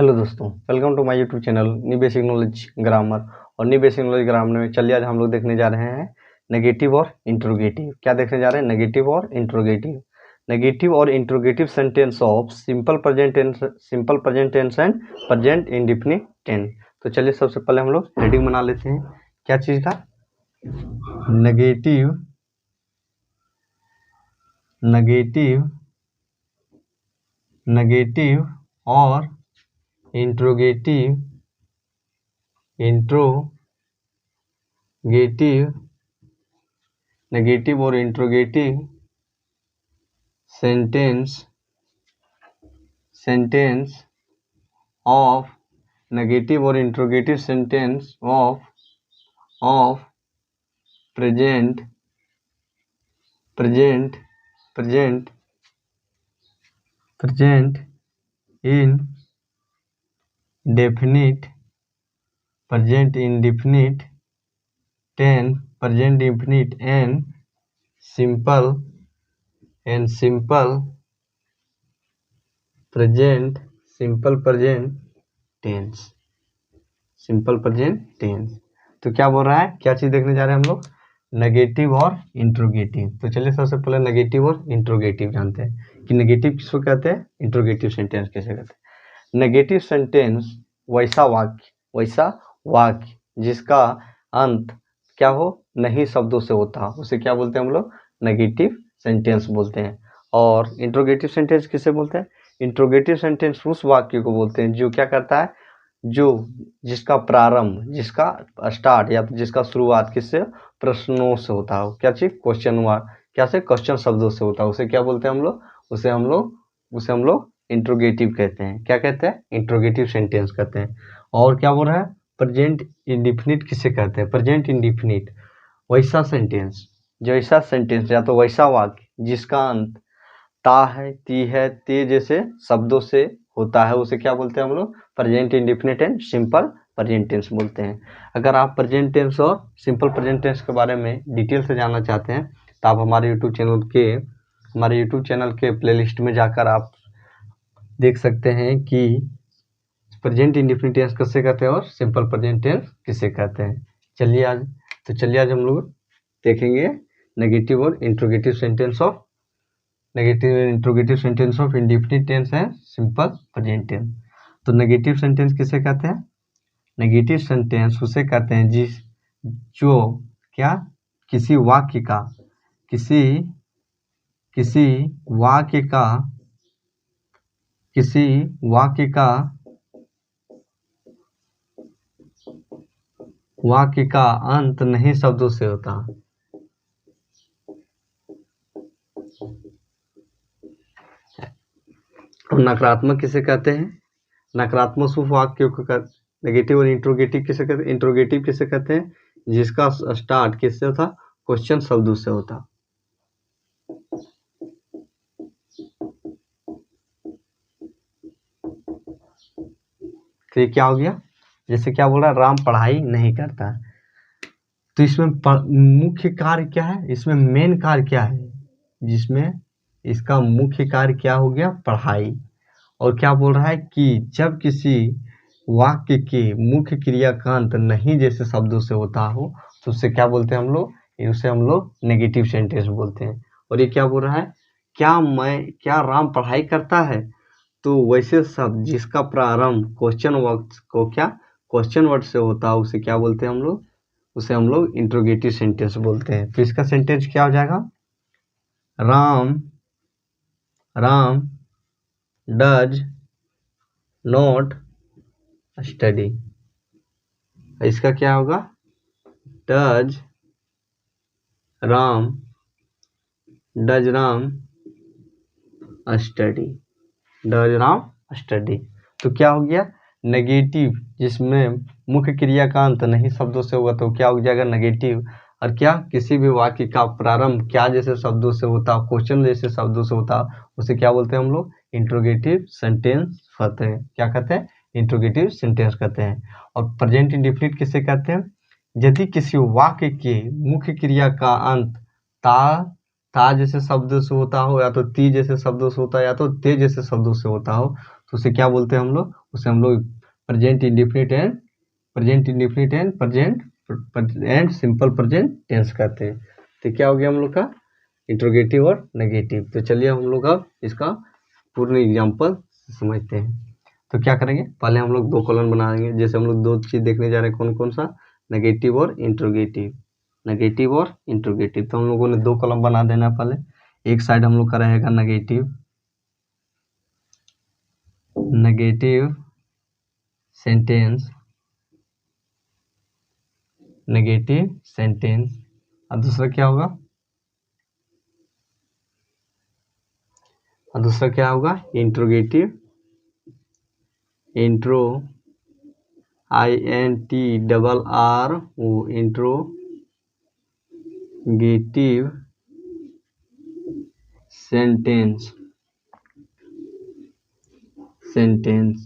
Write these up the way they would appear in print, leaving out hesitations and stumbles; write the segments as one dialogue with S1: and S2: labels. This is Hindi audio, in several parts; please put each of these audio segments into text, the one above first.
S1: हेलो दोस्तों, welcome to my YouTube channel new basic knowledge grammar. और न्यू बेसिक नॉलेज ग्रामर में चलिए आज हम लोग देखने जा रहे हैं नेगेटिव और इंट्रोगेटिव। क्या देखने जा रहे हैं? नेगेटिव और इंट्रोगेटिव। नेगेटिव और interrogative sentence of simple present tense and present indefinite tense. तो चलिए सबसे पहले हम लोग हेडिंग बना लेते हैं। क्या चीज़ का? नेगेटिव और इंट्रोगेटिव नेगेटिव और इंट्रोगेटिव सेंटेंस ऑफ नेगेटिव और interrogative sentence of present indefinite present indefinite tense present indefinite and simple present tense। तो क्या बोल रहा है? क्या चीज देखने जा रहे हैं हम लोग? नेगेटिव और इंट्रोगेटिव। तो चलिए सबसे पहले नेगेटिव और इंट्रोगेटिव जानते हैं कि नेगेटिव किसको कहते हैं, इंट्रोगेटिव सेंटेंस कैसे कहते हैं। नेगेटिव सेंटेंस वैसा वाक्य जिसका अंत क्या हो, नहीं शब्दों से होता, उसे क्या बोलते हैं हम लोग? नेगेटिव सेंटेंस बोलते हैं। और इंट्रोगेटिव सेंटेंस किसे बोलते हैं? इंट्रोगेटिव सेंटेंस उस वाक्य को बोलते हैं जो क्या करता है, जो जिसका प्रारंभ, जिसका स्टार्ट या तो जिसका शुरुआत किससे? प्रश्नों से होता हो। क्या चीज? Question mark. क्या से? क्वेश्चन शब्दों से होता है। उसे क्या बोलते हैं हम लोग? उसे हम लोग इंट्रोगेटिव कहते हैं। क्या कहते हैं? इंट्रोगेटिव सेंटेंस कहते हैं। और क्या बोल रहा है? प्रेजेंट इंडेफिनिट किसे कहते हैं? प्रेजेंट इंडेफिनिट वैसा सेंटेंस, जो ऐसा सेंटेंस या तो वैसा वाक्य जिसका अंत ता है, ती है, ते जैसे शब्दों से होता है, उसे क्या बोलते हैं हम लोग? Present indefinite and simple present tense बोलते हैं। अगर आप प्रेजेंट टेंस और सिंपल प्रेजेंट टेंस के बारे में डिटेल से जानना चाहते हैं तो आप हमारे यूट्यूब चैनल के प्लेलिस्ट में जाकर आप देख सकते हैं कि प्रेजेंट इंडेफिनिट टेंस किसे कहते हैं और सिंपल प्रेजेंट टेंस किसे कहते हैं। चलिए आज हम लोग देखेंगे नेगेटिव और interrogative sentence of indefinite tense है सिंपल प्रेजेंट टेंस। तो नेगेटिव सेंटेंस किसे कहते हैं? नेगेटिव सेंटेंस उसे कहते हैं जो क्या किसी वाक्य का अंत नहीं शब्दों से होता। और नकारात्मक किसे कहते हैं? नकारात्मक उस वाक्यों को नेगेटिव और इंट्रोगेटिव किसे कहते हैं? इंट्रोगेटिव किसे कहते हैं? जिसका स्टार्ट किससे होता? क्वेश्चन शब्दों से होता। तो ये क्या हो गया? जैसे क्या बोल रहा है? राम पढ़ाई नहीं करता। तो इसमें मुख्य कार्य क्या है? इसमें मेन कार्य क्या है? जिसमें इसका मुख्य कार्य क्या हो गया? पढ़ाई। और क्या बोल रहा है कि जब किसी वाक्य के मुख्य क्रिया का अंत नहीं जैसे शब्दों से होता हो तो उसे क्या बोलते हैं हम लोग? उसे हम लोग नेगेटिव सेंटेंस बोलते हैं। और ये क्या बोल रहा है? क्या राम पढ़ाई करता है? तो वैसे शब्द जिसका प्रारंभ क्वेश्चन वर्ड से होता है उसे क्या बोलते हैं हम लोग? उसे हम लोग इंट्रोगेटिव सेंटेंस बोलते हैं। तो इसका सेंटेंस क्या हो जाएगा? Ram does not study. इसका क्या होगा? Does Ram study. तो क्या हो गया? नेगेटिव जिसमें मुख्य क्रिया का अंत नहीं शब्दों से होगा तो क्या हो जाएगा? नेगेटिव। और क्या किसी भी वाक्य का प्रारंभ क्या जैसे शब्दों से होता, क्वेश्चन जैसे शब्दों से होता, उसे क्या बोलते हैं हम लोग? इंट्रोगेटिव सेंटेंस कहते हैं। क्या कहते हैं? इंट्रोगेटिव सेंटेंस कहते हैं। और प्रेजेंट इंडेफिनिट किसे कहते हैं? यदि किसी वाक्य के मुख्य क्रिया का अंत ता जैसे शब्दों से होता हो, या तो ती जैसे शब्दों से होता है, या तो ते जैसे शब्दों से होता हो, तो उसे क्या बोलते हैं हम लोग, उसे हम लोग present indefinite and simple present tense कहते हैं। तो क्या हो गया हम लोग का इंट्रोगेटिव और नेगेटिव। तो चलिए हम लोग अब इसका पूर्ण एग्जाम्पल समझते हैं। तो क्या करेंगे, पहले हम लोग 2 कॉलम बनाएंगे। जैसे हम लोग 2 चीज देखने जा रहे हैं, कौन कौन सा, नेगेटिव और इंट्रोगेटिव, नेगेटिव और इंट्रोगेटिव। तो हम लोगों ने 2 कॉलम बना देना। पहले एक साइड हम लोग का रहेगा नेगेटिव सेंटेंस, नेगेटिव सेंटेंस, और दूसरा क्या होगा, और दूसरा क्या होगा interrogative, intro INTRRO, interrogative sentence,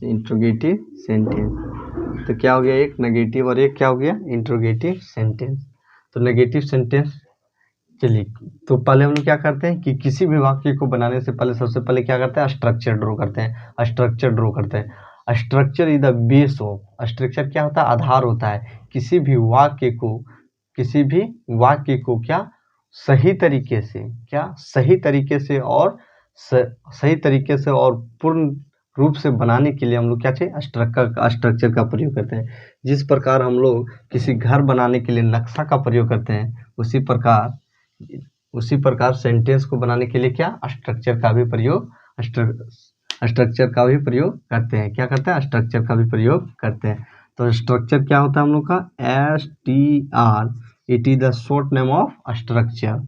S1: interrogative sentence. तो क्या हो गया, एक नेगेटिव और एक क्या हो गया इंट्रोगेटिव सेंटेंस। तो नेगेटिव सेंटेंस, चलिए तो पहले हम लोग क्या करते हैं कि किसी भी वाक्य को बनाने से पहले सबसे पहले क्या करते हैं, स्ट्रक्चर ड्रॉ करते हैं। Structure is the base of, structure क्या होता है, आधार होता है किसी भी वाक्य को क्या सही तरीके से और पूर्ण रूप से बनाने के लिए हम लोग क्या चाहिए, स्ट्रक्चर का प्रयोग करते हैं। जिस प्रकार हम लोग किसी घर बनाने के लिए नक्शा का प्रयोग करते हैं, उसी प्रकार सेंटेंस को बनाने के लिए क्या स्ट्रक्चर का भी प्रयोग करते हैं। क्या करते हैं, स्ट्रक्चर का भी प्रयोग करते हैं। तो स्ट्रक्चर क्या होता है हम लोग का, STR, it is the short name of structure.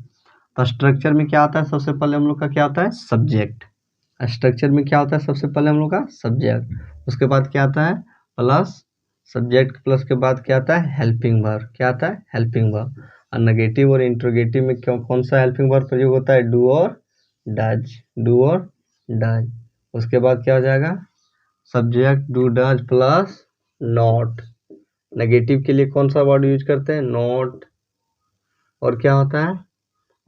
S1: तो स्ट्रक्चर में क्या आता है, सबसे पहले हम लोग का क्या होता है, सब्जेक्ट। स्ट्रक्चर में क्या होता है, सबसे पहले हम लोग का सब्जेक्ट, उसके बाद क्या आता है प्लस, सब्जेक्ट प्लस के बाद क्या आता है हेल्पिंग वर्ब, क्या आता है हेल्पिंग वर्ब। और नेगेटिव और इंट्रोगेटिव में कौन सा हेल्पिंग वर्ब प्रयोग होता है, डू और डज। उसके बाद क्या हो जाएगा, subject do does plus not. Negative के लिए कौन सा वर्ड यूज करते हैं, नॉट, और क्या होता है,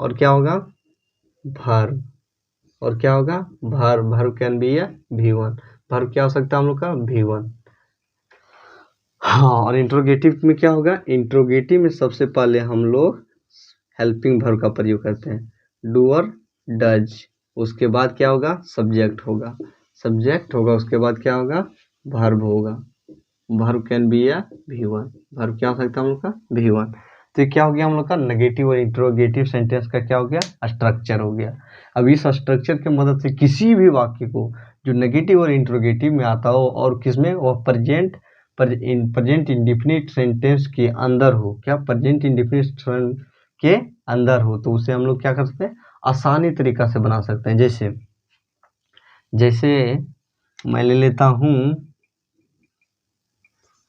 S1: और क्या होगा वर्ब, और क्या होगा verb can be V1, verb क्या हो सकता है हम लोग का V1। हाँ, और इंट्रोगेटिव में क्या होगा, इंट्रोगेटिव में सबसे पहले हम लोग हेल्पिंग वर्ब का प्रयोग करते हैं, डू और डज। उसके बाद क्या होगा, सब्जेक्ट होगा, उसके बाद क्या होगा वर्ब होगा, verb can be V1, verb क्या हो सकता है हम लोग का V1। तो क्या हो गया हम लोग का नेगेटिव और इंट्रोगेटिव सेंटेंस का क्या हो गया, स्ट्रक्चर हो गया। अब इस स्ट्रक्चर की मदद से किसी भी वाक्य को जो नेगेटिव और इंट्रोगेटिव में आता हो और किसमें, वह प्रेजेंट इंडेफिनिट सेंटेंस के अंदर हो, क्या प्रेजेंट इंडेफिनिट के अंदर हो, तो उसे हम लोग क्या कर सकते हैं, आसानी तरीका से बना सकते हैं। जैसे मैं ले लेता हूँ,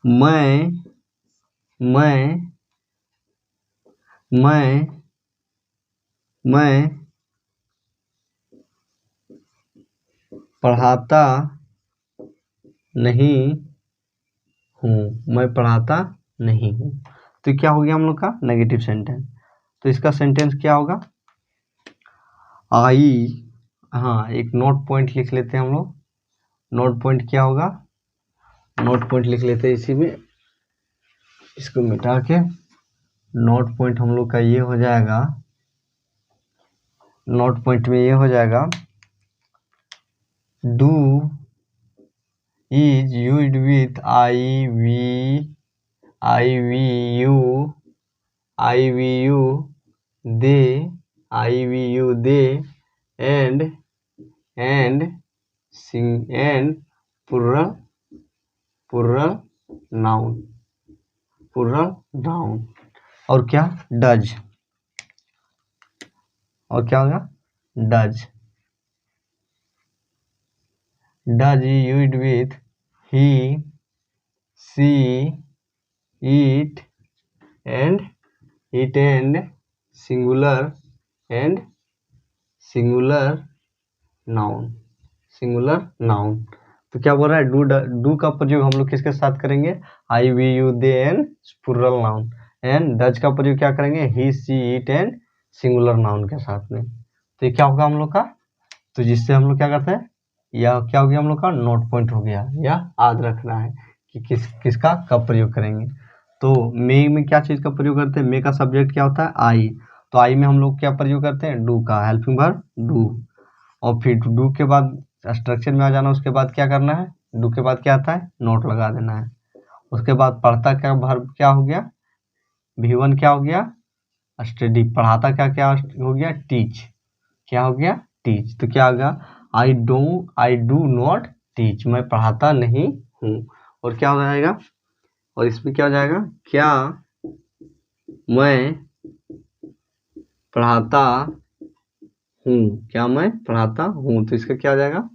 S1: मैं पढ़ाता नहीं हूँ, तो क्या हो गया हम लोग का नेगेटिव सेंटेंस। तो इसका सेंटेंस क्या होगा, एक नोट पॉइंट लिख लेते हैं हम लोग। नोट पॉइंट क्या होगा, नोट पॉइंट लिख लेते हैं इसी में, इसको मिटा के नोट पॉइंट हम लोग का ये हो जाएगा, नोट पॉइंट में ये हो जाएगा, do is used with they and plural noun, और क्या डज, और क्या होगा does used with he, she, it and singular noun. तो क्या बोल रहा है, डू का प्रयोग हम लोग किसके साथ करेंगे, they and plural noun, and does का प्रयोग क्या करेंगे, he, she, it and singular noun के साथ में। तो ये क्या होगा हम लोग का, तो जिससे हम लोग क्या करते हैं या क्या हो गया हम लोग का नोट पॉइंट हो गया, या याद रखना है कि किसका कब प्रयोग करेंगे। तो मे में क्या चीज़ का प्रयोग करते हैं, मे का सब्जेक्ट क्या होता है आई, तो आई में हम लोग क्या प्रयोग करते हैं डू का, हेल्पिंग वर्ब डू। और फिर डू के बाद स्ट्रक्चर में आ जाना, उसके बाद क्या करना है, डू के बाद क्या आता है नोट लगा देना है। उसके बाद पढ़ता क्या वर्ब क्या हो गया, V1 क्या हो गया स्टडी, पढ़ाता क्या क्या हो गया टीच, क्या हो गया टीच। तो क्या होगा आई डू नॉट टीच, मैं पढ़ाता नहीं हूँ। और क्या हो जाएगा, और इसमें क्या हो जाएगा, क्या मैं पढ़ाता हूँ, क्या मैं पढ़ाता हूँ। तो इसका क्या हो जाएगा,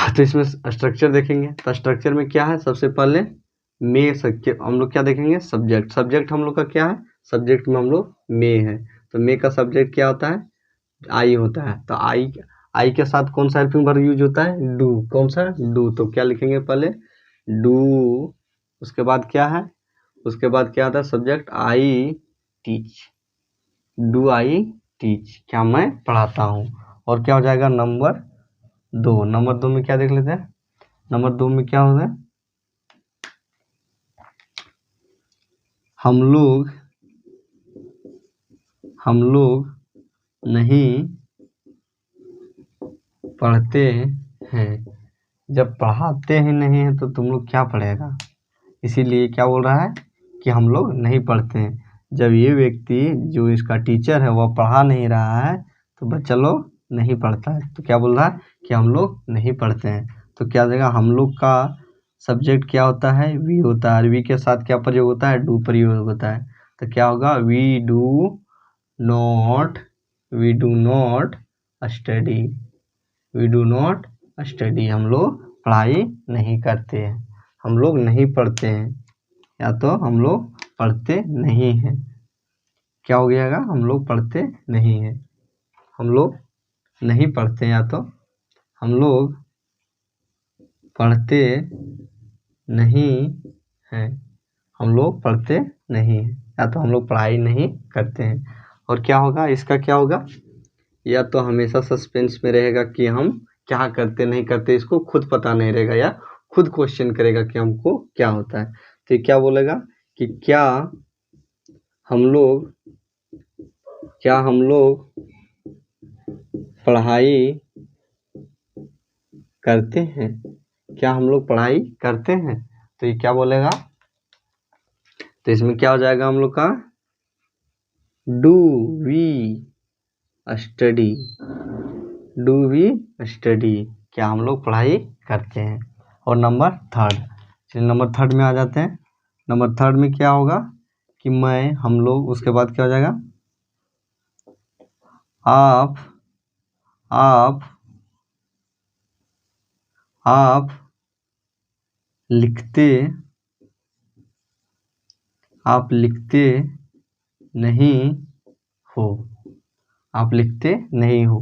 S1: तो इसमें स्ट्रक्चर देखेंगे, तो स्ट्रक्चर में क्या है, सबसे पहले मे हम लोग क्या देखेंगे सब्जेक्ट, सब्जेक्ट हम लोग का क्या है, सब्जेक्ट में हम लोग मे है, तो मे का सब्जेक्ट क्या होता है आई होता है। तो आई के साथ कौन सा हेल्पिंग वर्ब यूज होता है डू, कौन सा डू। तो क्या लिखेंगे पहले डू, उसके बाद क्या है, उसके बाद क्या आता है subject I teach, do I teach, क्या मैं पढ़ाता हूँ। और क्या हो जाएगा नंबर 2, नंबर 2 में क्या देख लेते हैं, नंबर 2 में क्या होता है, हम लोग नहीं पढ़ते हैं। जब पढ़ाते ही नहीं है तो तुम लोग क्या पढ़ेगा, इसीलिए क्या बोल रहा है कि हम लोग नहीं पढ़ते हैं। जब ये व्यक्ति जो इसका टीचर है वह पढ़ा नहीं रहा है तो बच्चा लोग नहीं पढ़ता है। तो क्या बोल रहा है कि हम लोग नहीं पढ़ते हैं। तो क्या देगा, हम लोग का सब्जेक्ट क्या होता है वी होता है, वी के साथ क्या प्रयोग होता है डू प्रयोग होता है। तो क्या होगा we do not study, we do not study, हम लोग पढ़ाई नहीं करते हैं, हम लोग नहीं पढ़ते हैं, या तो हम लोग पढ़ते नहीं हैं। क्या हो गया, हम लोग पढ़ते नहीं हैं, हम लोग नहीं पढ़ते, या तो हम लोग पढ़ते नहीं हैं, हम लोग पढ़ते नहीं हैं, या तो हम लोग पढ़ाई नहीं करते हैं। और क्या होगा इसका, क्या होगा, या तो हमेशा सस्पेंस में रहेगा कि हम क्या करते नहीं करते, इसको खुद पता नहीं रहेगा, या खुद क्वेश्चन करेगा कि हमको क्या होता है। तो ये क्या बोलेगा कि क्या हम लोग पढ़ाई करते हैं, क्या हम लोग पढ़ाई करते हैं। तो ये क्या बोलेगा, तो इसमें क्या हो जाएगा हम लोग का do we study, do we study, क्या हम लोग पढ़ाई करते हैं। और नंबर 3, चलिए नंबर 3 में आ जाते हैं। नंबर 3 में क्या होगा कि मैं, हम लोग, उसके बाद क्या हो जाएगा आप लिखते नहीं हो, आप लिखते नहीं हो।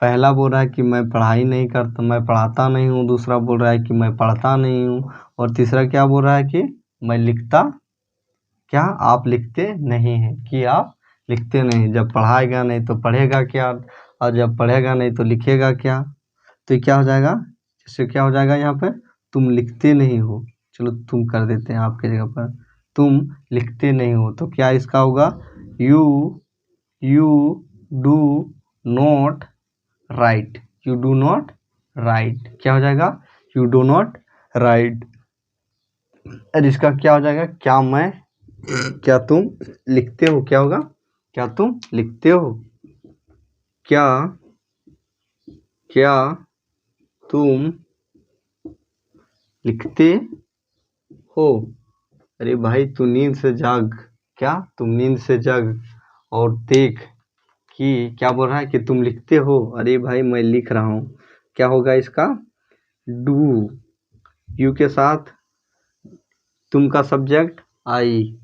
S1: पहला बोल रहा है कि मैं पढ़ाई नहीं करता, मैं पढ़ाता नहीं हूँ, दूसरा बोल रहा है कि मैं पढ़ता नहीं हूँ, और तीसरा क्या बोल रहा है कि मैं लिखता, क्या आप लिखते नहीं हैं, कि आप लिखते नहीं। जब पढ़ाएगा नहीं तो पढ़ेगा क्या, और जब पढ़ेगा नहीं तो लिखेगा क्या। तो ये क्या हो जाएगा, जैसे क्या हो जाएगा यहाँ पे तुम लिखते नहीं हो, चलो तुम कर देते हैं आपके जगह पर, तुम लिखते नहीं हो। तो क्या इसका होगा you do not right, you do not right, क्या हो जाएगा यू डू नॉट राइट। और इसका क्या हो जाएगा, क्या तुम लिखते हो, क्या होगा क्या तुम लिखते हो, क्या तुम लिखते हो। अरे भाई तू नींद से जाग, क्या तुम नींद से जाग और देख कि क्या बोल रहा है कि तुम लिखते हो। अरे भाई मैं लिख रहा हूँ। क्या होगा इसका डू, यू के साथ तुम का सब्जेक्ट आई,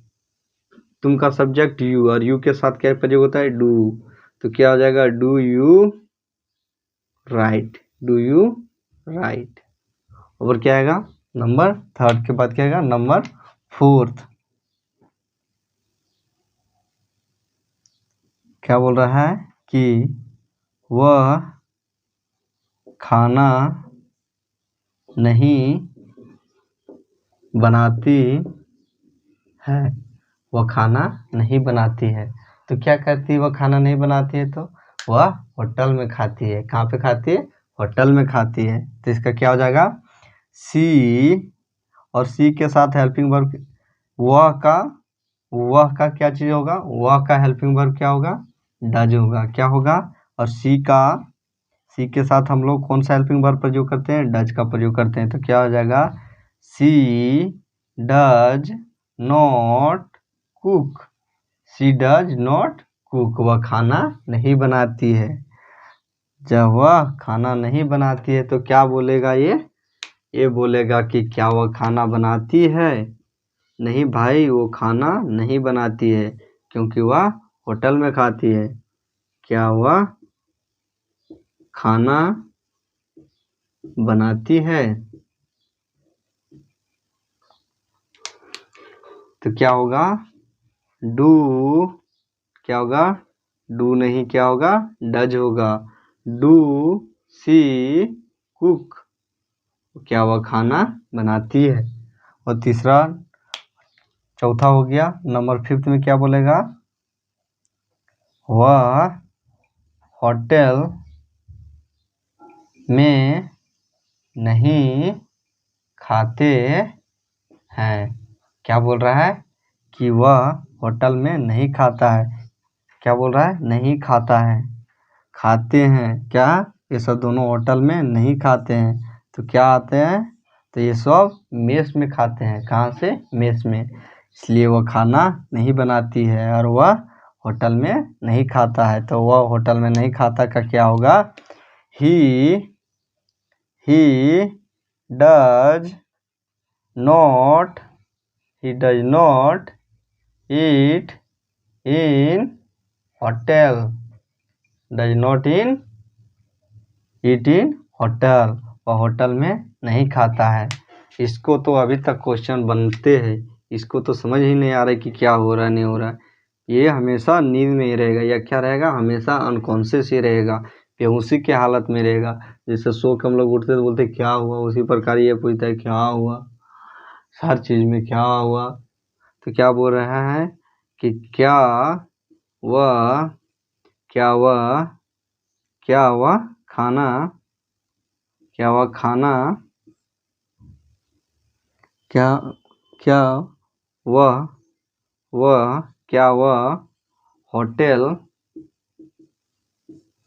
S1: तुम का सब्जेक्ट यू, और यू के साथ क्या प्रयोग होता है डू। तो क्या हो जाएगा do you right, do you right. और क्या आएगा नंबर 3 के बाद क्या आएगा नंबर 4, क्या बोल रहा है कि वह खाना नहीं बनाती है, वह खाना नहीं बनाती है। तो क्या करती है वह खाना नहीं बनाती है? तो वह होटल में खाती है। कहाँ पे खाती है? होटल में खाती है। तो इसका क्या हो जाएगा? सी, और सी के साथ हेल्पिंग वर्ब वह का क्या चीज़ होगा? वह का हेल्पिंग वर्ब क्या होगा? डज होगा। क्या होगा? और सी के साथ हम लोग कौन सा हेल्पिंग वर्ब प्रयोग करते हैं? डज का प्रयोग करते हैं। तो क्या हो जाएगा? She does not cook. She does not cook. वह खाना नहीं बनाती है। जब वह खाना नहीं बनाती है तो क्या बोलेगा ये बोलेगा कि क्या वह खाना बनाती है? नहीं भाई, वो खाना नहीं बनाती है क्योंकि वह होटल में खाती है। क्या वह खाना बनाती है? तो क्या होगा? डू, क्या होगा? डू नहीं, क्या होगा? डज होगा। Do she cook. क्या वह खाना बनाती है? और चौथा हो गया। नंबर 5 में क्या बोलेगा? वह होटल में नहीं खाते हैं। क्या बोल रहा है? कि वह होटल में नहीं खाता है। क्या बोल रहा है? नहीं खाता है। खाते हैं क्या? ये सब दोनों होटल में नहीं खाते हैं। तो क्या आते हैं? तो ये सब मेस में खाते हैं। कहाँ से? मेस में। इसलिए वह खाना नहीं बनाती है और वह होटल में नहीं खाता है। तो वह होटल में नहीं खाता का क्या होगा? He does not eat in hotel. Does not eat in hotel. वह होटल में नहीं खाता है। इसको तो अभी तक क्वेश्चन बनते हैं, इसको तो समझ ही नहीं आ रहा है कि क्या हो रहा है नहीं हो रहा है। ये हमेशा नींद में ही रहेगा या क्या रहेगा? हमेशा अनकॉन्शियस ही रहेगा, बेहोशी की हालत में रहेगा। जैसे सो के हम लोग उठते तो बोलते क्या हुआ, उसी प्रकार ये पूछता है क्या हुआ, हर चीज में क्या हुआ। तो क्या बोल रहा है कि वह क्या वह खाना क्या वह होटल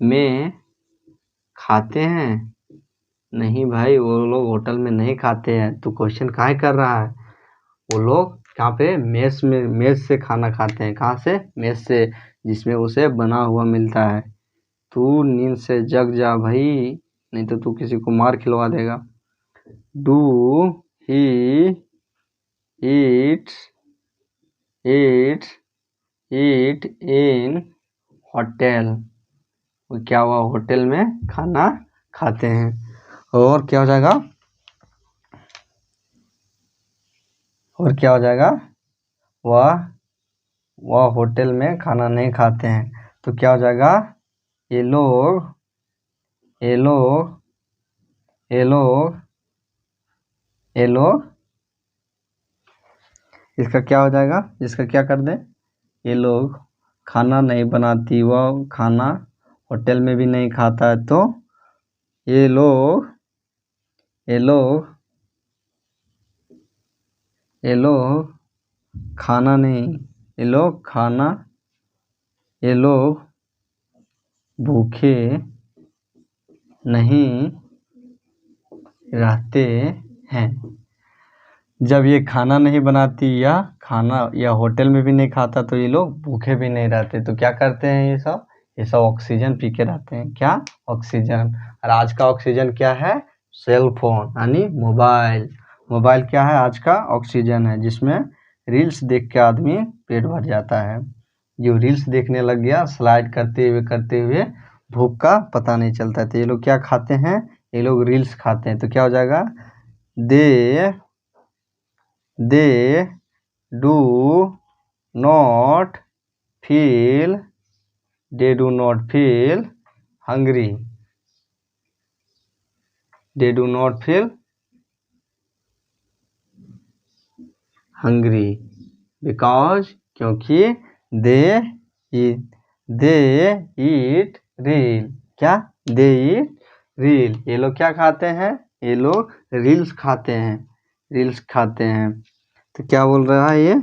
S1: में खाते हैं? नहीं भाई, वो लोग होटल में नहीं खाते हैं। तो क्वेश्चन काहे कर रहा है? वो लोग कहाँ पे? मेस से खाना खाते हैं। कहाँ से? मेस से, जिसमें उसे बना हुआ मिलता है। तू नींद से जग जा भाई, नहीं तो तू किसी को मार खिलवा देगा। Do he eat in hotel. क्या हुआ? होटल में खाना खाते हैं। और क्या हो जाएगा? वह होटल में खाना नहीं खाते हैं। तो क्या हो जाएगा? ये लोग इसका क्या हो जाएगा? इसका क्या कर दें? ये लोग खाना नहीं बनाती, वह खाना होटल में भी नहीं खाता है। तो ये लोग खाना नहीं, ये लोग भूखे नहीं रहते हैं। जब ये खाना नहीं बनाती या होटल में भी नहीं खाता तो ये लोग भूखे भी नहीं रहते। तो क्या करते हैं ये सब ऑक्सीजन पी के रहते हैं। क्या? ऑक्सीजन। और आज का ऑक्सीजन क्या है? सेल फोन यानी मोबाइल क्या है? आज का ऑक्सीजन है, जिसमें रील्स देख के आदमी पेट भर जाता है। जो रील्स देखने लग गया, स्लाइड करते हुए भूख का पता नहीं चलता है। तो ये लोग क्या खाते हैं? ये लोग रील्स खाते हैं। तो क्या हो जाएगा? They do not feel hungry. They do not feel hungry because क्योंकि दे ईट रील। क्या? दे ईट रील। ये लोग क्या खाते हैं? ये लोग रील्स खाते हैं, रील्स खाते हैं। तो क्या बोल रहा है ये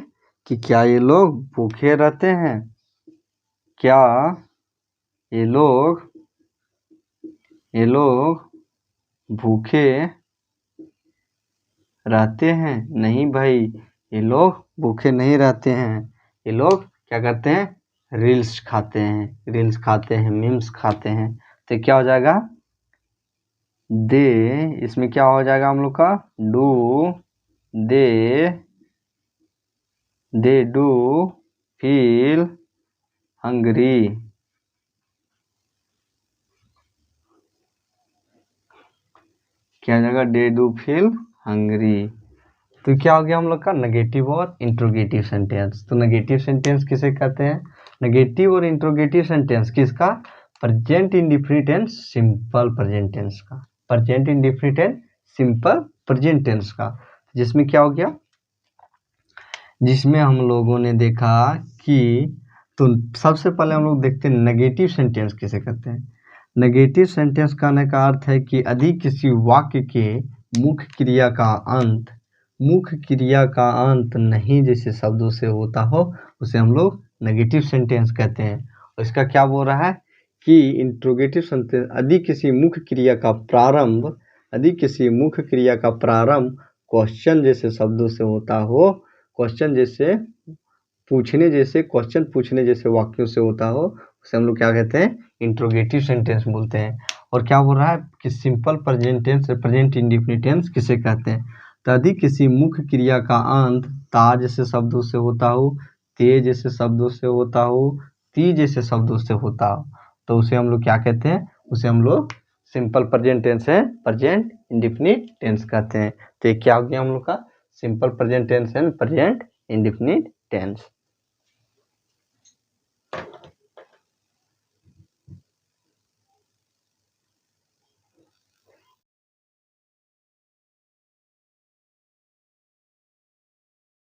S1: कि क्या ये लोग भूखे रहते हैं? क्या ये लोग भूखे रहते हैं? नहीं भाई, ये लोग भूखे नहीं रहते हैं। ये लोग क्या करते हैं? रील्स खाते हैं, रील्स खाते हैं, मीम्स खाते हैं। तो क्या हो जाएगा? दे, इसमें क्या हो जाएगा हम लोग का? Do, they do feel hungry. क्या हो जाएगा? They do feel hungry. तो क्या हो गया हम लोग का? नेगेटिव और इंट्रोगेटिव सेंटेंस। तो नेगेटिव सेंटेंस किसे कहते हैं? नेगेटिव और इंट्रोगेटिव सेंटेंस किसका? Present indefinite and simple present tense का। Present indefinite and simple present tense का। जिसमें क्या हो गया? जिसमें हम लोगों ने देखा कि तो सबसे पहले हम लोग देखते हैं नेगेटिव सेंटेंस किसे कहते हैं। नेगेटिव सेंटेंस कहने का अर्थ है कि यदि किसी वाक्य के मुख्य क्रिया का अंत नहीं जैसे शब्दों से होता हो, उसे हम लोग नेगेटिव सेंटेंस कहते हैं। और इसका क्या बोल रहा है कि इंट्रोगेटिव सेंटेंस यदि किसी मुख्य क्रिया का प्रारंभ क्वेश्चन जैसे शब्दों से होता हो, क्वेश्चन पूछने जैसे वाक्यों से होता हो, उसे हम लोग क्या कहते हैं? इंट्रोगेटिव सेंटेंस बोलते हैं। और क्या बोल रहा है कि simple present tense, present indefinite tense किसे कहते हैं? तो यदि किसी मुख्य क्रिया का अंत ता जैसे शब्दों से होता हो, ते जैसे शब्दों से होता हो, ती जैसे शब्दों से होता हो, तो उसे हम लोग क्या कहते हैं? उसे हम लोग सिंपल प्रेजेंट टेंस है, प्रेजेंट इंडेफिनिट टेंस कहते हैं। तो ये क्या हो गया हम लोग का? Simple present tense and present indefinite tense.